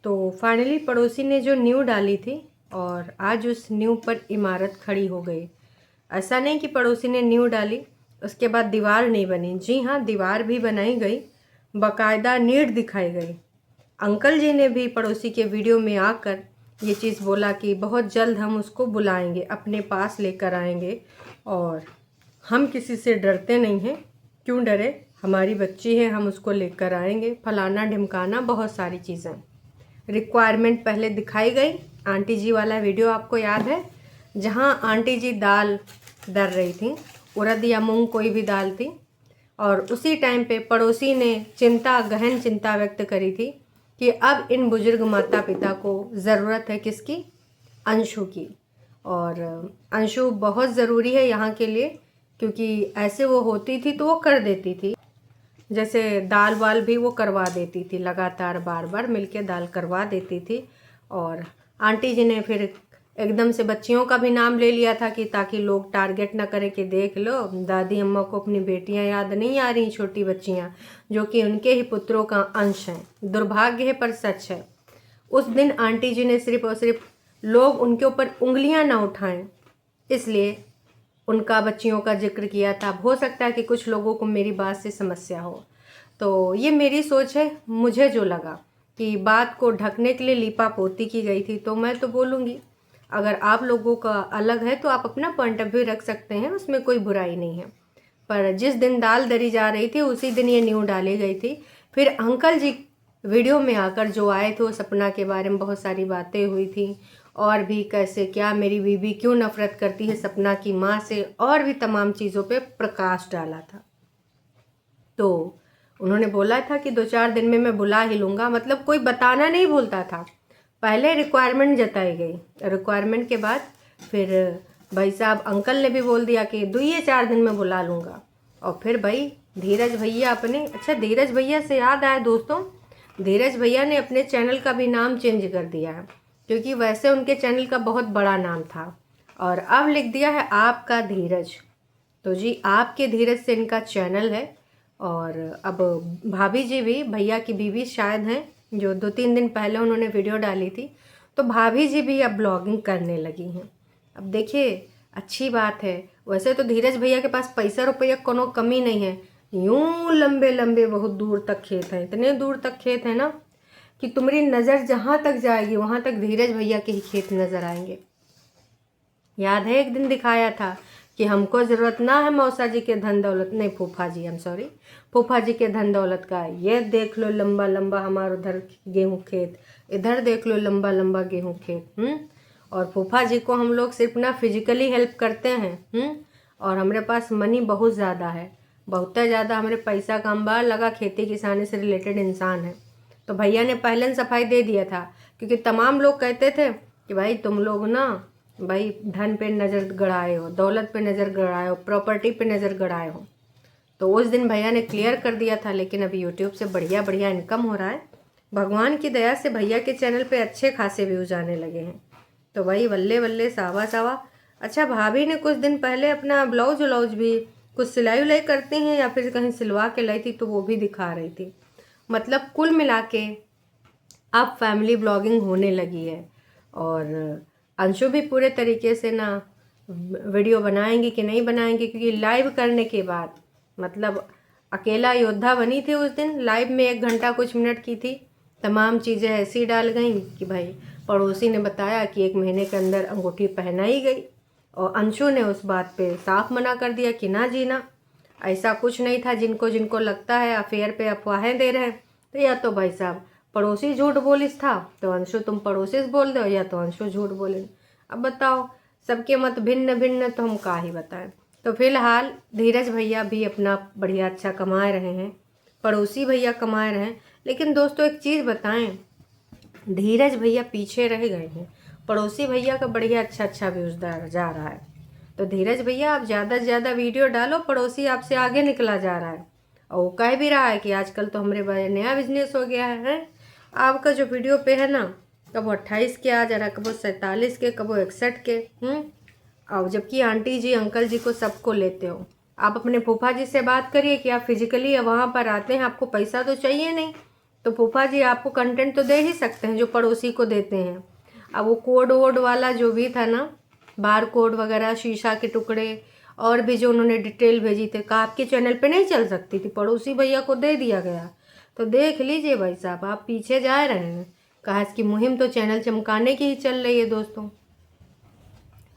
तो फाइनली पड़ोसी ने जो नींव डाली थी और आज उस नींव पर इमारत खड़ी हो गई। ऐसा नहीं कि पड़ोसी ने नींव डाली उसके बाद दीवार नहीं बनी। जी हाँ, दीवार भी बनाई गई, बाकायदा नींव दिखाई गई। अंकल जी ने भी पड़ोसी के वीडियो में आकर ये चीज़ बोला कि बहुत जल्द हम उसको बुलाएंगे, अपने पास लेकर आएंगे और हम किसी से डरते नहीं हैं, क्यों डरे, हमारी बच्ची है, हम उसको लेकर आएंगे, फलाना ढिमकाना, बहुत सारी चीज़ें। रिक्वायरमेंट पहले दिखाई गई। आंटी जी वाला वीडियो आपको याद है, जहां आंटी जी दाल दर रही थी, उड़द या मूंग कोई भी दाल थी, और उसी टाइम पे पड़ोसी ने गहन चिंता व्यक्त करी थी कि अब इन बुजुर्ग माता पिता को ज़रूरत है किसकी, अंशु की। और अंशु बहुत ज़रूरी है यहाँ के लिए, क्योंकि ऐसे वो होती थी तो वो कर देती थी, जैसे दाल वाल भी वो करवा देती थी, लगातार बार बार मिलके दाल करवा देती थी। और आंटी जी ने फिर एकदम से बच्चियों का भी नाम ले लिया था कि ताकि लोग टारगेट ना करें कि देख लो दादी अम्मा को अपनी बेटियां याद नहीं आ रही, छोटी बच्चियां जो कि उनके ही पुत्रों का अंश हैं। दुर्भाग्य है पर सच है। उस दिन आंटी जी ने सिर्फ और सिर्फ लोग उनके ऊपर उंगलियां ना उठाएं इसलिए उनका बच्चियों का जिक्र किया था। हो सकता है कि कुछ लोगों को मेरी बात से समस्या हो, तो ये मेरी सोच है। मुझे जो लगा कि बात को ढकने के लिए लीपा पोती की गई थी तो मैं तो बोलूँगी। अगर आप लोगों का अलग है तो आप अपना पॉइंट ऑफ व्यू रख सकते हैं, उसमें कोई बुराई नहीं है। पर जिस दिन दाल दरी जा रही थी उसी दिन ये न्यूज़ डाली गई थी। फिर अंकल जी वीडियो में आकर जो आए थे, वो सपना के बारे में बहुत सारी बातें हुई थी, और भी कैसे क्या मेरी बीबी क्यों नफरत करती है सपना की माँ से, और भी तमाम चीज़ों पे प्रकाश डाला था। तो उन्होंने बोला था कि 2-4 दिन में मैं बुला ही लूँगा, मतलब कोई बताना नहीं भूलता था। पहले रिक्वायरमेंट जताई गई, रिक्वायरमेंट के बाद फिर भाई साहब अंकल ने भी बोल दिया कि 2-4 दिन में बुला लूँगा। और फिर भाई धीरज भैया अपने, अच्छा धीरज भैया से याद आया दोस्तों, धीरज भैया ने अपने चैनल का भी नाम चेंज कर दिया है, क्योंकि वैसे उनके चैनल का बहुत बड़ा नाम था और अब लिख दिया है आपका धीरज। तो जी आपके धीरज से इनका चैनल है। और अब भाभी जी भी, भैया की बीवी शायद हैं, जो 2-3 दिन पहले उन्होंने वीडियो डाली थी, तो भाभी जी भी अब ब्लॉगिंग करने लगी हैं। अब देखिए अच्छी बात है। वैसे तो धीरज भैया के पास पैसा रुपया कोनो कमी नहीं है, यूं लंबे लंबे बहुत दूर तक खेत हैं, इतने दूर तक खेत है ना कि तुम्हारी नज़र जहाँ तक जाएगी वहाँ तक धीरज भैया के ही खेत नज़र आएंगे। याद है एक दिन दिखाया था कि हमको ज़रूरत ना है मौसा जी के धन दौलत, नहीं फूफा जी, हम सॉरी, फूफा जी के धन दौलत का, ये देख लो लंबा लंबा हमारा उधर गेहूँ खेत, इधर देख लो लंबा लंबा गेहूँ खेत। और फूफा जी को हम लोग सिर्फ ना फिजिकली हेल्प करते हैं। और हमारे पास मनी बहुत ज़्यादा है, बहुत ज़्यादा, हमारे पैसा का अंबार लगा, खेती किसानी से रिलेटेड इंसान है। तो भैया ने पहले सफाई दे दिया था, क्योंकि तमाम लोग कहते थे कि भाई तुम लोग ना भाई धन पे नज़र गड़ाए हो, दौलत पे नज़र गड़ाए हो, प्रॉपर्टी पे नज़र गड़ाए हो। तो उस दिन भैया ने क्लियर कर दिया था। लेकिन अभी यूट्यूब से बढ़िया बढ़िया इनकम हो रहा है, भगवान की दया से भैया के चैनल पे अच्छे खासे व्यूज़ आने लगे हैं। तो भाई बल्ले बल्ले सावा सावा। अच्छा भाभी ने कुछ दिन पहले अपना ब्लाउज व्लाउज भी कुछ सिलाई उलाई करती हैं या फिर कहीं सिलवा के लाई थी, तो वो भी दिखा रही थी। मतलब कुल मिला के अब फैमिली ब्लॉगिंग होने लगी है। और अंशु भी पूरे तरीके से ना वीडियो बनाएंगे कि नहीं बनाएंगे, क्योंकि लाइव करने के बाद मतलब अकेला योद्धा बनी थी उस दिन। लाइव में 1 घंटा कुछ मिनट की थी, तमाम चीज़ें ऐसी डाल गई कि भाई पड़ोसी ने बताया कि 1 महीने के अंदर अंगूठी पहनाई गई, और अंशु ने उस बात पे साफ मना कर दिया कि ना जी ना, ऐसा कुछ नहीं था। जिनको जिनको लगता है अफेयर पे अफवाहें दे रहे हैं, तो या तो भाई साहब पड़ोसी झूठ बोलिस था तो अंशु तुम पड़ोसी से बोल दो, या तो अंशु झूठ बोले। अब बताओ, सबके मत भिन्न भिन्न, तो हम का ही बताएं। तो फिलहाल धीरज भैया भी अपना बढ़िया अच्छा कमा रहे हैं, पड़ोसी भैया कमा रहे हैं। लेकिन दोस्तों एक चीज़ बताएं, धीरज भैया पीछे रह गए हैं, पड़ोसी भैया का बढ़िया अच्छा व्यूज़ जा रहा है। तो धीरज भैया आप ज़्यादा से ज़्यादा वीडियो डालो, पड़ोसी आपसे आगे निकला जा रहा है। और वो कह भी रहा है कि आजकल तो हमारे भाई नया बिजनेस हो गया है। आपका जो वीडियो पे है ना, कबो 28 के आ जा रहा है, कबो 47 के, कबो 61 के। और जबकि आंटी जी अंकल जी को सबको लेते हो। आप अपने फूफा जी से बात करिए कि आप फिजिकली वहाँ पर आते हैं, आपको पैसा तो चाहिए नहीं, तो फूफा जी आपको कंटेंट तो दे ही सकते हैं जो पड़ोसी को देते हैं। अब वो कोड वोड वाला जो भी था ना, बार कोड वगैरह, शीशा के टुकड़े और भी जो उन्होंने डिटेल भेजी थे, कहा आपके चैनल पे नहीं चल सकती थी, पड़ोसी भैया को दे दिया गया। तो देख लीजिए भाई साहब, आप पीछे जा रहे हैं। कहा इसकी मुहिम तो चैनल चमकाने की ही चल रही है दोस्तों।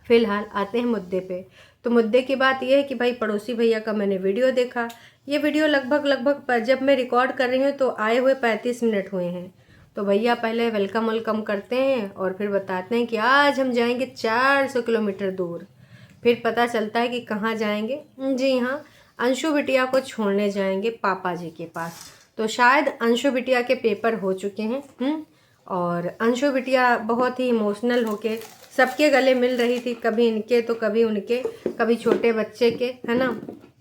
फिलहाल आते हैं मुद्दे पे। तो मुद्दे की बात यह है कि भाई पड़ोसी भैया का मैंने वीडियो देखा। ये वीडियो लगभग जब मैं रिकॉर्ड कर रही हूँ तो आए हुए 35 मिनट हुए हैं। तो भैया पहले वेलकम करते हैं और फिर बताते हैं कि आज हम जाएंगे 400 किलोमीटर दूर। फिर पता चलता है कि कहाँ जाएंगे। जी हाँ, अंशु बिटिया को छोड़ने जाएंगे पापा जी के पास। तो शायद अंशु बिटिया के पेपर हो चुके हैं। और अंशु बिटिया बहुत ही इमोशनल होके सबके गले मिल रही थी, कभी इनके तो कभी उनके, कभी छोटे बच्चे के, है ना।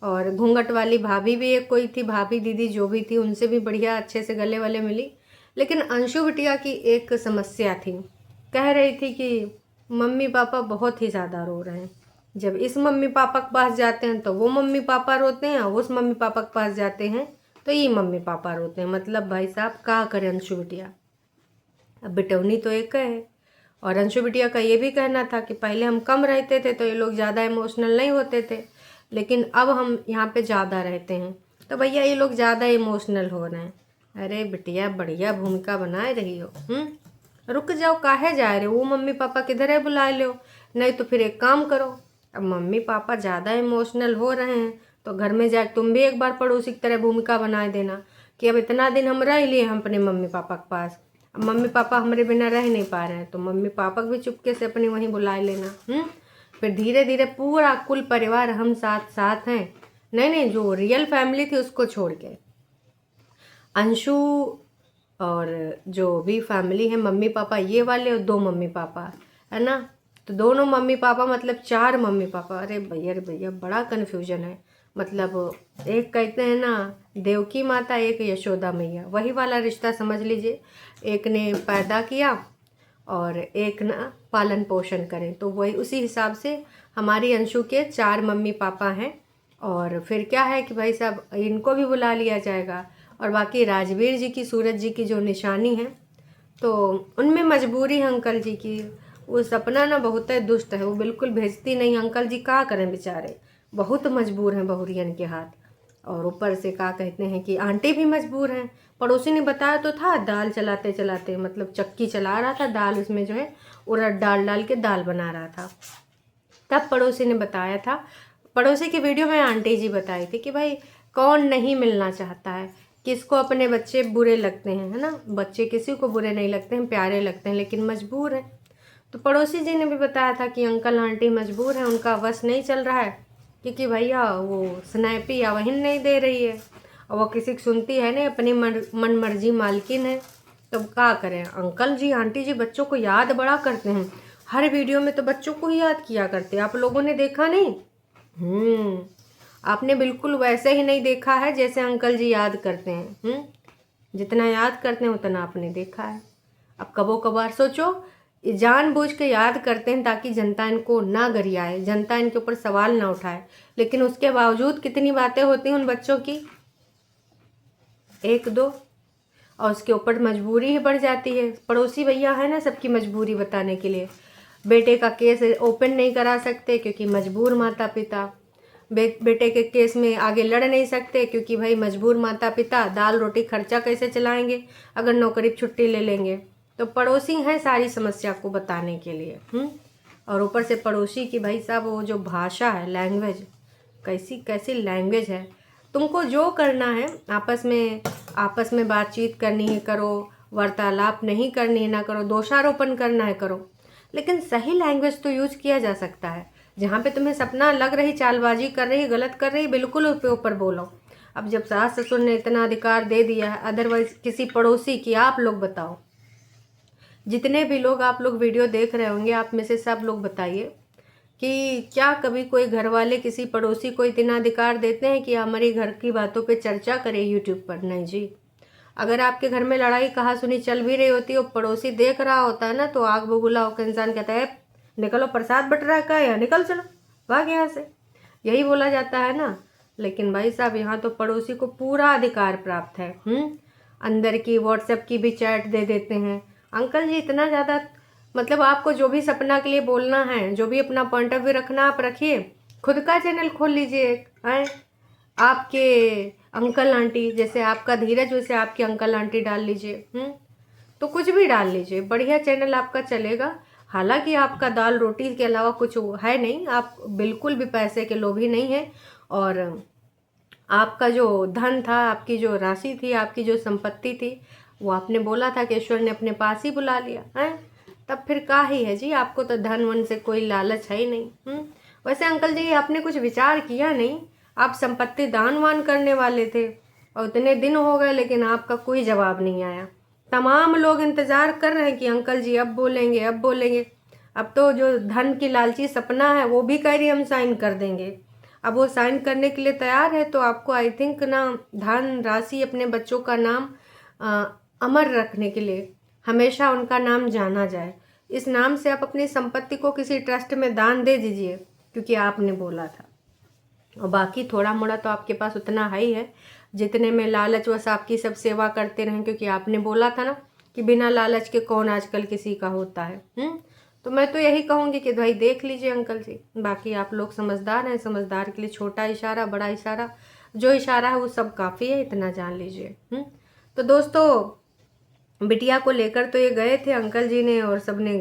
और घूंघट वाली भाभी भी एक कोई थी, भाभी दीदी जो भी थी, उनसे भी बढ़िया अच्छे से गले वाले मिली। लेकिन अंशु बिटिया की एक समस्या थी, कह रही थी कि मम्मी पापा बहुत ही ज़्यादा रो रहे हैं। जब इस मम्मी पापा के पास जाते हैं तो वो मम्मी पापा रोते हैं, और उस मम्मी पापा के पास जाते हैं तो ये मम्मी पापा रोते हैं। मतलब भाई साहब क्या करें अंशु बिटिया। अब बिटौनी तो एक है। और अंशु बिटिया का ये भी कहना था कि पहले हम कम रहते थे तो ये लोग ज़्यादा इमोशनल नहीं होते थे, लेकिन अब हम यहाँ पे ज़्यादा रहते हैं तो भैया ये लोग ज़्यादा इमोशनल हो रहे हैं। अरे बिटिया बढ़िया भूमिका बनाए रही हो। रुक जाओ, काहे जा रहे हो? वो मम्मी पापा किधर है, बुला लो। नहीं तो फिर एक काम करो, अब मम्मी पापा ज़्यादा इमोशनल हो रहे हैं तो घर में जाकर तुम भी एक बार पड़ोसी की तरह भूमिका बनाए देना कि अब इतना दिन हम रह लिए हम अपने मम्मी पापा के पास, अब मम्मी पापा हमारे बिना रह नहीं पा रहे हैं, तो मम्मी पापा को भी चुपके से अपने वहीं बुला लेना। फिर धीरे धीरे पूरा कुल परिवार हम साथ साथ हैं। नहीं, जो रियल फैमिली थी उसको छोड़ के अंशु और जो भी फैमिली है, मम्मी पापा ये वाले और 2 मम्मी पापा, है ना। तो दोनों मम्मी पापा मतलब 4 मम्मी पापा। अरे भैया बड़ा कन्फ्यूजन है। मतलब एक कहते हैं ना देवकी माता, एक यशोदा मैया, वही वाला रिश्ता समझ लीजिए। एक ने पैदा किया और एक ना पालन पोषण करें, तो वही उसी हिसाब से हमारी अंशु के 4 मम्मी पापा हैं। और फिर क्या है कि भाई साहब इनको भी बुला लिया जाएगा। और बाकी राजवीर जी की, सूरज जी की जो निशानी है, तो उनमें मजबूरी है अंकल जी की। वो सपना ना बहुत है दुष्ट है, वो बिल्कुल भेजती नहीं। अंकल जी क्या करें बेचारे, बहुत मजबूर हैं बहुरियन के हाथ। और ऊपर से क्या कहते हैं कि आंटी भी मजबूर हैं। पड़ोसी ने बताया तो था, दाल चलाते चलाते मतलब चक्की चला रहा था, दाल उसमें जो है उड़द डाल डाल के दाल बना रहा था, तब पड़ोसी ने बताया था। पड़ोसी की वीडियो में आंटी जी बताई थी कि भाई कौन नहीं मिलना चाहता है, किसको अपने बच्चे बुरे लगते हैं, है ना। बच्चे किसी को बुरे नहीं लगते हैं, प्यारे लगते हैं, लेकिन मजबूर है। तो पड़ोसी जी ने भी बताया था कि अंकल आंटी मजबूर है, उनका बस नहीं चल रहा है, क्योंकि भैया वो स्नैपी या वहीन नहीं दे रही है, और वो किसी की सुनती है नहीं, अपनी मन मर्जी मालकिन है। तो क्या करें, अंकल जी आंटी जी बच्चों को याद बड़ा करते हैं, हर वीडियो में तो बच्चों को ही याद किया करते हैं। आप लोगों ने देखा नहीं? आपने बिल्कुल वैसे ही नहीं देखा है जैसे अंकल जी याद करते हैं। जितना याद करते हैं उतना आपने देखा है। अब कबो कभार सोचो, जानबूझ के याद करते हैं ताकि जनता इनको ना गरियाए, जनता इनके ऊपर सवाल ना उठाए, लेकिन उसके बावजूद कितनी बातें होती हैं उन बच्चों की, 1-2, और उसके ऊपर मजबूरी ही बढ़ जाती है। पड़ोसी भैया है ना सबकी मजबूरी बताने के लिए। बेटे का केस ओपन नहीं करा सकते क्योंकि मजबूर माता पिता, बेटे के केस में आगे लड़ नहीं सकते क्योंकि भाई मजबूर माता पिता, दाल रोटी खर्चा कैसे चलाएंगे अगर नौकरी छुट्टी ले लेंगे। तो पड़ोसी हैं सारी समस्या को बताने के लिए। और ऊपर से पड़ोसी की भाई साहब वो जो भाषा है, लैंग्वेज, कैसी लैंग्वेज है। तुमको जो करना है आपस में बातचीत करनी है करो, वार्तालाप नहीं करनी है ना करो, दोषारोपण करना है करो, लेकिन सही लैंग्वेज तो यूज किया जा सकता है। जहाँ पे तुम्हें सपना लग रही, चालबाजी कर रही, गलत कर रही, बिल्कुल उसके ऊपर बोलो। अब जब सास ससुर ने इतना अधिकार दे दिया है, अदरवाइज किसी पड़ोसी की, आप लोग बताओ, जितने भी लोग आप लोग वीडियो देख रहे होंगे, आप में से सब लोग बताइए कि क्या कभी कोई घर वाले किसी पड़ोसी को इतना अधिकार देते हैं कि हमारी घर की बातों पे चर्चा करे यूट्यूब पर? नहीं जी। अगर आपके घर में लड़ाई कहा सुनी चल भी रही होती है और पड़ोसी देख रहा होता है ना, तो आग बबूला होकर इंसान कहता है निकलो, प्रसाद बट रहा है का, या निकल चलो भाग यहाँ से, यही बोला जाता है ना। लेकिन भाई साहब यहाँ तो पड़ोसी को पूरा अधिकार प्राप्त है। अंदर की व्हाट्सएप की भी चैट दे देते हैं। अंकल जी इतना ज़्यादा, मतलब आपको जो भी सपना के लिए बोलना है, जो भी अपना पॉइंट ऑफ व्यू रखना आप रखिए, खुद का चैनल खोल लीजिए एक, हैं। आपके अंकल आंटी जैसे आपका धीरज, वैसे आपके अंकल आंटी डाल लीजिए। तो कुछ भी डाल लीजिए, बढ़िया चैनल आपका चलेगा। हालांकि आपका दाल रोटी के अलावा कुछ है नहीं, आप बिल्कुल भी पैसे के लोभी नहीं है। और आपका जो धन था, आपकी जो राशि थी, आपकी जो संपत्ति थी, वो आपने बोला था कि ईश्वर ने अपने पास ही बुला लिया है। तब फिर का ही है जी, आपको तो धन वन से कोई लालच है ही नहीं। वैसे अंकल जी आपने कुछ विचार किया नहीं, आप संपत्ति दान वान करने वाले थे और इतने दिन हो गए लेकिन आपका कोई जवाब नहीं आया। तमाम लोग इंतज़ार कर रहे हैं कि अंकल जी अब बोलेंगे, अब बोलेंगे। अब तो जो धन की लालची सपना है वो भी कह रही हम साइन कर देंगे। अब वो साइन करने के लिए तैयार है, तो आपको आई थिंक ना धन राशि अपने बच्चों का नाम अमर रखने के लिए, हमेशा उनका नाम जाना जाए, इस नाम से आप अपनी संपत्ति को किसी ट्रस्ट में दान दे दीजिए, क्योंकि आपने बोला था। और बाकी थोड़ा मोड़ा तो आपके पास उतना है ही है, जितने में लालच वश आपकी सब सेवा करते रहें, क्योंकि आपने बोला था ना कि बिना लालच के कौन आजकल किसी का होता है। तो मैं तो यही कहूँगी कि भाई देख लीजिए अंकल जी, बाकी आप लोग समझदार हैं, समझदार के लिए छोटा इशारा बड़ा इशारा, जो इशारा है वो सब काफ़ी है, इतना जान लीजिए। तो दोस्तों बिटिया को लेकर तो ये गए थे अंकल जी ने, और सब ने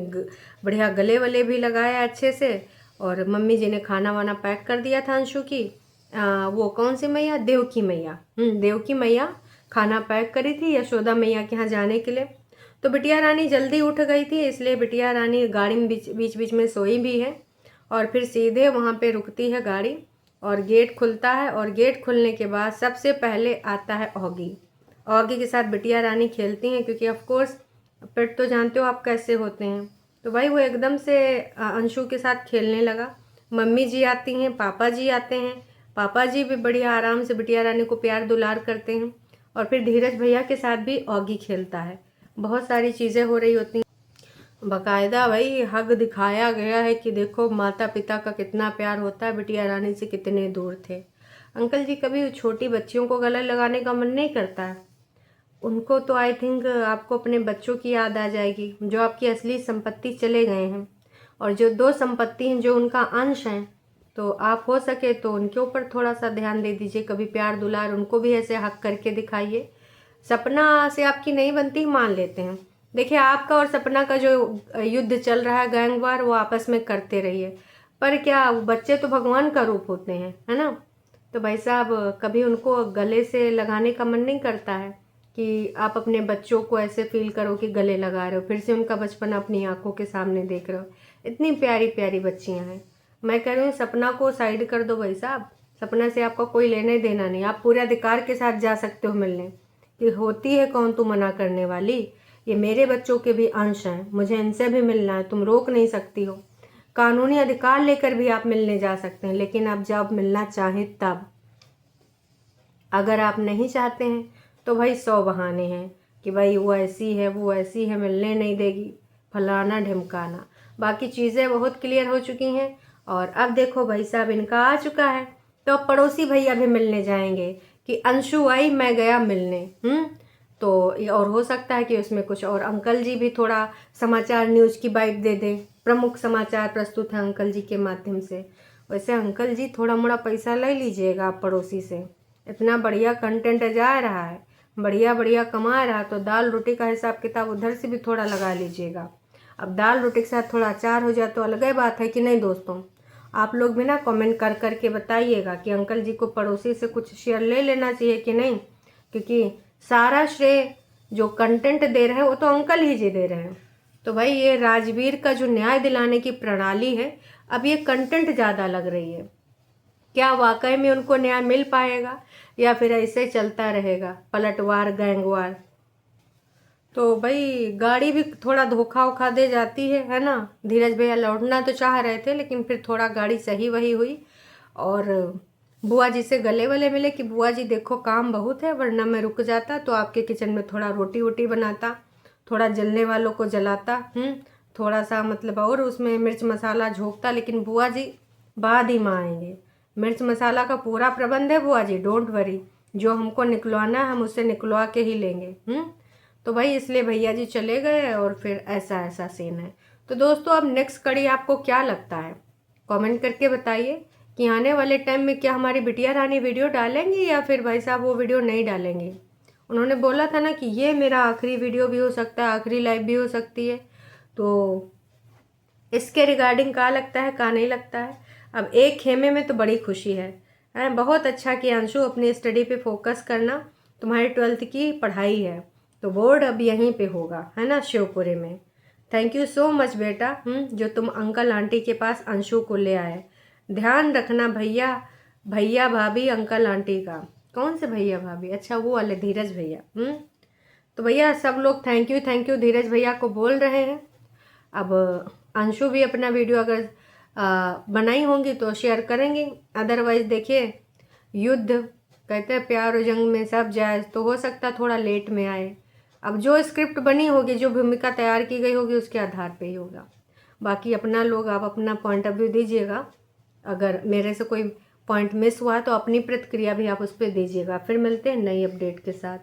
बढ़िया गले वले भी लगाया अच्छे से, और मम्मी जी ने खाना वाना पैक कर दिया था अंशु की, वो कौन सी मैया, देवकी मैया, देवकी मैया खाना पैक करी थी यशोदा मैया के यहाँ जाने के लिए। तो बिटिया रानी जल्दी उठ गई थी, इसलिए बिटिया रानी गाड़ी में बीच बीच में सोई भी है, और फिर सीधे वहाँ पे रुकती है गाड़ी, और गेट खुलता है, और गेट खुलने के बाद सबसे पहले आता है ऑगी। ऑगी के साथ बिटिया रानी खेलती हैं, क्योंकि ऑफ कोर्स पेट तो जानते हो आप कैसे होते हैं। तो भाई वो एकदम से अंशु के साथ खेलने लगा। मम्मी जी आती हैं, पापा जी आते हैं, पापा जी भी बढ़िया आराम से बिटिया रानी को प्यार दुलार करते हैं, और फिर धीरज भैया के साथ भी ऑगी खेलता है। बहुत सारी चीज़ें हो रही होती हैं, बाकायदा भाई हक दिखाया गया है कि देखो माता पिता का कितना प्यार होता है, बिटिया रानी से कितने दूर थे। अंकल जी कभी छोटी बच्चियों को गले लगाने का मन नहीं करता है? उनको तो आई थिंक आपको अपने बच्चों की याद आ जाएगी, जो आपकी असली संपत्ति चले गए हैं, और जो दो संपत्ति हैं जो उनका अंश हैं, तो आप हो सके तो उनके ऊपर थोड़ा सा ध्यान दे दीजिए, कभी प्यार दुलार उनको भी ऐसे हक करके दिखाइए। सपना से आपकी नहीं बनती, मान लेते हैं। देखिए आपका और सपना का जो युद्ध चल रहा है, गैंग वार, वो आपस में करते रहिए, पर क्या बच्चे तो भगवान का रूप होते हैं, है ना। तो भाई साहब कभी उनको गले से लगाने का मन नहीं करता है कि आप अपने बच्चों को ऐसे फील करो कि गले लगा रहे हो, फिर से उनका बचपन अपनी आंखों के सामने देख रहे हो। इतनी प्यारी प्यारी बच्चियां हैं। मैं कह रही हूँ सपना को साइड कर दो भाई साहब, सपना से आपका कोई लेने देना नहीं। आप पूरे अधिकार के साथ जा सकते हो मिलने, कि होती है कौन तू मना करने वाली, ये मेरे बच्चों के भी अंश हैं, मुझे इनसे भी मिलना है, तुम रोक नहीं सकती हो। कानूनी अधिकार लेकर भी आप मिलने जा सकते हैं, लेकिन आप जब मिलना चाहें तब। अगर आप नहीं चाहते हैं तो भाई 100 बहाने हैं कि भाई वो ऐसी है, वो ऐसी है, मिलने नहीं देगी, फलाना ढिमकाना। बाकी चीज़ें बहुत क्लियर हो चुकी हैं, और अब देखो भाई साहब इनका आ चुका है, तो अब पड़ोसी भैया भी मिलने जाएंगे कि अंशु आई मैं गया मिलने। तो और हो सकता है कि उसमें कुछ और अंकल जी भी थोड़ा समाचार न्यूज़ की बाइट दे दें, प्रमुख समाचार प्रस्तुत है अंकल जी के माध्यम से। वैसे अंकल जी थोड़ा मोड़ा पैसा ले लीजिएगा आप पड़ोसी से, इतना बढ़िया कंटेंट जा रहा है, बढ़िया बढ़िया कमा रहा, तो दाल रोटी का हिसाब किताब उधर से भी थोड़ा लगा लीजिएगा। अब दाल रोटी के साथ थोड़ा अचार हो जाए तो अलग ही बात है कि नहीं दोस्तों। आप लोग भी ना कमेंट कर करके बताइएगा कि अंकल जी को पड़ोसी से कुछ शेयर ले लेना चाहिए कि नहीं, क्योंकि सारा श्रेय जो कंटेंट दे रहे हैं वो तो अंकल ही जी दे रहे हैं। तो भाई ये राजवीर का जो न्याय दिलाने की प्रणाली है, अब ये कंटेंट ज़्यादा लग रही है। क्या वाकई में उनको न्याय मिल पाएगा, या फिर ऐसे चलता रहेगा पलटवार गैंगवार। तो भाई गाड़ी भी थोड़ा धोखा वोखा दे जाती है ना। धीरज भैया लौटना तो चाह रहे थे, लेकिन फिर थोड़ा गाड़ी सही वही हुई, और बुआ जी से गले वले मिले कि बुआ जी देखो काम बहुत है, वरना मैं रुक जाता तो आपके किचन में थोड़ा रोटी वोटी बनाता, थोड़ा जलने वालों को जलाता, थोड़ा सा मतलब और उसमें मिर्च मसाला झोंकता, लेकिन बुआ जी बाद ही में आएंगे। मिर्च मसाला का पूरा प्रबंध है बुआ जी, डोंट वरी, जो हमको निकलवाना है हम उससे निकलवा के ही लेंगे। तो भाई इसलिए भैया जी चले गए और फिर ऐसा ऐसा सीन है। तो दोस्तों अब नेक्स्ट कड़ी आपको क्या लगता है, कमेंट करके बताइए कि आने वाले टाइम में क्या हमारी बिटिया रानी वीडियो डालेंगी या फिर भाई साहब वो वीडियो नहीं डालेंगे। उन्होंने बोला था ना कि ये मेरा आखिरी वीडियो भी हो सकता है, आखिरी लाइव भी हो सकती है। तो इसके रिगार्डिंग क्या लगता है, क्या नहीं लगता है। अब एक खेमे में तो बड़ी खुशी है बहुत अच्छा कि अंशु अपनी स्टडी पे फोकस करना, तुम्हारी 12th की पढ़ाई है तो बोर्ड अब यहीं पे होगा, है ना, शिवपुरी में। थैंक यू सो मच बेटा जो तुम अंकल आंटी के पास अंशु को ले आए। ध्यान रखना भैया, भैया भाभी अंकल आंटी का। कौन से भैया भाभी? अच्छा वो वाले धीरज भैया। तो भैया सब लोग थैंक यू धीरज भैया को बोल रहे हैं। अब अंशु भी अपना वीडियो अगर बनाई होंगी तो शेयर करेंगी, अदरवाइज़ देखिए युद्ध कहते हैं प्यार और जंग में सब जायज़, तो हो सकता है थोड़ा लेट में आए। अब जो स्क्रिप्ट बनी होगी, जो भूमिका तैयार की गई होगी उसके आधार पे ही होगा। बाकी अपना लोग आप अपना पॉइंट ऑफ व्यू दीजिएगा। अगर मेरे से कोई पॉइंट मिस हुआ तो अपनी प्रतिक्रिया भी आप उस पर दीजिएगा। फिर मिलते हैं नई अपडेट के साथ।